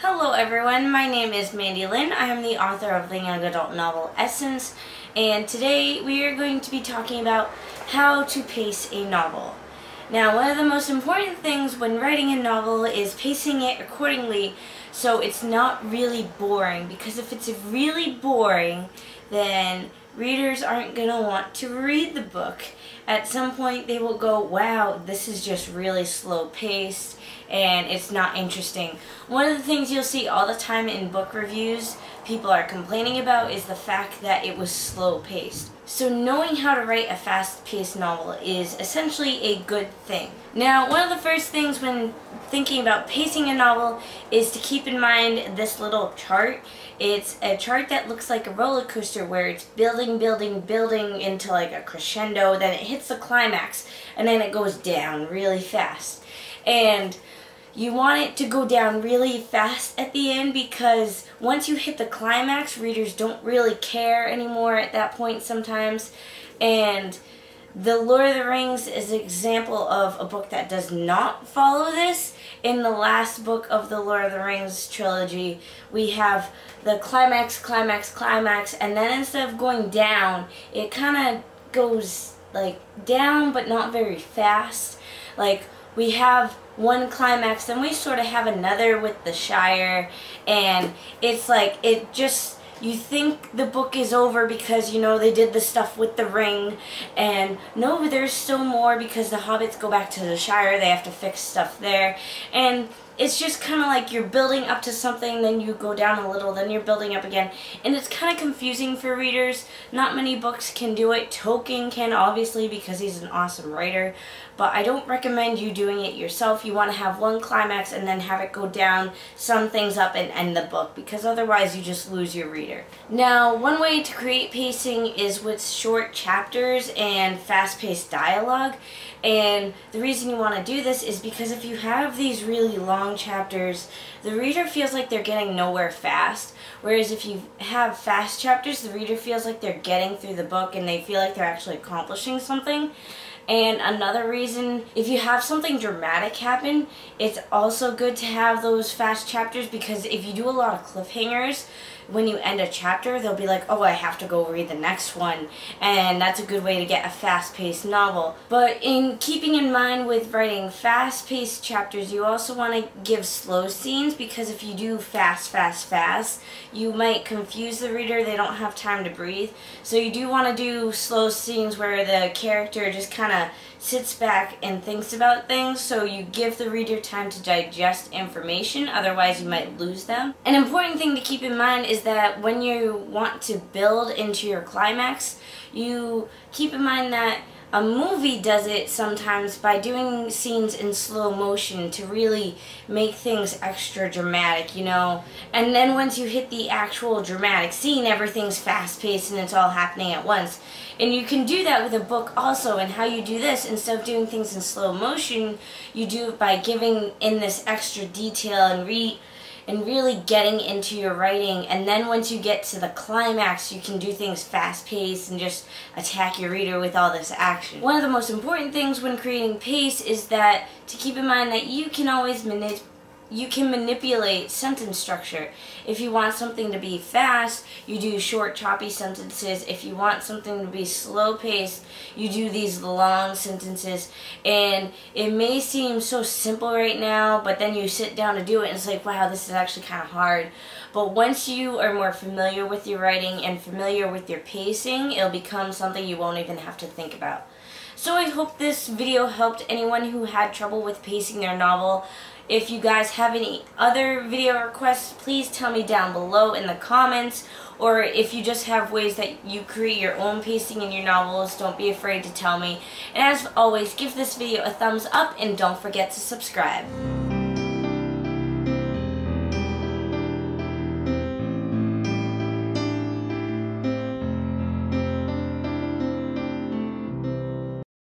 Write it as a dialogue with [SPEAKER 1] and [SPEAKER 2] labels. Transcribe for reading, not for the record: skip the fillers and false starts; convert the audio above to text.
[SPEAKER 1] Hello everyone, my name is Mandi Lynn. I am the author of the young adult novel Essence, and today we are going to be talking about how to pace a novel. Now, one of the most important things when writing a novel is pacing it accordingly so it's not really boring, because if it's really boring, then readers aren't going to want to read the book. At some point they will go, wow, this is just really slow paced and it's not interesting. One of the things you'll see all the time in book reviews people are complaining about is the fact that it was slow paced. So knowing how to write a fast paced novel is essentially a good thing. Now, one of the first things when thinking about pacing a novel is to keep in mind this little chart. It's a chart that looks like a roller coaster where it's building into like a crescendo, then it hits the climax, and then it goes down really fast. And you want it to go down really fast at the end, because once you hit the climax, readers don't really care anymore at that point sometimes. And The Lord of the Rings is an example of a book that does not follow this. In the last book of the Lord of the Rings trilogy, we have the climax, and then instead of going down, it kind of goes like down but not very fast. Like, we have one climax, then we sort of have another with the Shire, and it's like, it just, you think the book is over because, you know, they did the stuff with the ring, and no, there's still more because the hobbits go back to the Shire, they have to fix stuff there, and it's just kind of like you're building up to something, then you go down a little, then you're building up again, and it's kind of confusing for readers. Not many books can do it. Tolkien can, obviously, because he's an awesome writer, but I don't recommend you doing it yourself. You want to have one climax and then have it go down, sum things up, and end the book, because otherwise you just lose your reader. Now, one way to create pacing is with short chapters and fast-paced dialogue, and the reason you want to do this is because if you have these really long chapters, the reader feels like they're getting nowhere fast, whereas if you have fast chapters, the reader feels like they're getting through the book and they feel like they're actually accomplishing something. And another reason, if you have something dramatic happen, it's also good to have those fast chapters, because if you do a lot of cliffhangers, when you end a chapter, they'll be like, oh, I have to go read the next one, and that's a good way to get a fast-paced novel. But in keeping in mind with writing fast-paced chapters, you also want to give slow scenes, because if you do fast, you might confuse the reader. They don't have time to breathe. So you do want to do slow scenes where the character just kind of sits back and thinks about things, so you give the reader time to digest information, otherwise you might lose them. An important thing to keep in mind is that when you want to build into your climax, you keep in mind that a movie does it sometimes by doing scenes in slow motion to really make things extra dramatic, you know? And then once you hit the actual dramatic scene, everything's fast-paced and it's all happening at once. And you can do that with a book also, and how you do this, instead of doing things in slow motion, you do it by giving in this extra detail and really getting into your writing, and then once you get to the climax, you can do things fast-paced and just attack your reader with all this action. One of the most important things when creating pace is that to keep in mind that you can always manipulate sentence structure. If you want something to be fast, you do short, choppy sentences. If you want something to be slow-paced, you do these long sentences. And it may seem so simple right now, but then you sit down to do it and it's like, wow, this is actually kind of hard. But once you are more familiar with your writing and familiar with your pacing, it'll become something you won't even have to think about. So I hope this video helped anyone who had trouble with pacing their novel. If you guys have any other video requests, please tell me down below in the comments, or if you just have ways that you create your own pacing in your novels, don't be afraid to tell me. And as always, give this video a thumbs up and don't forget to subscribe.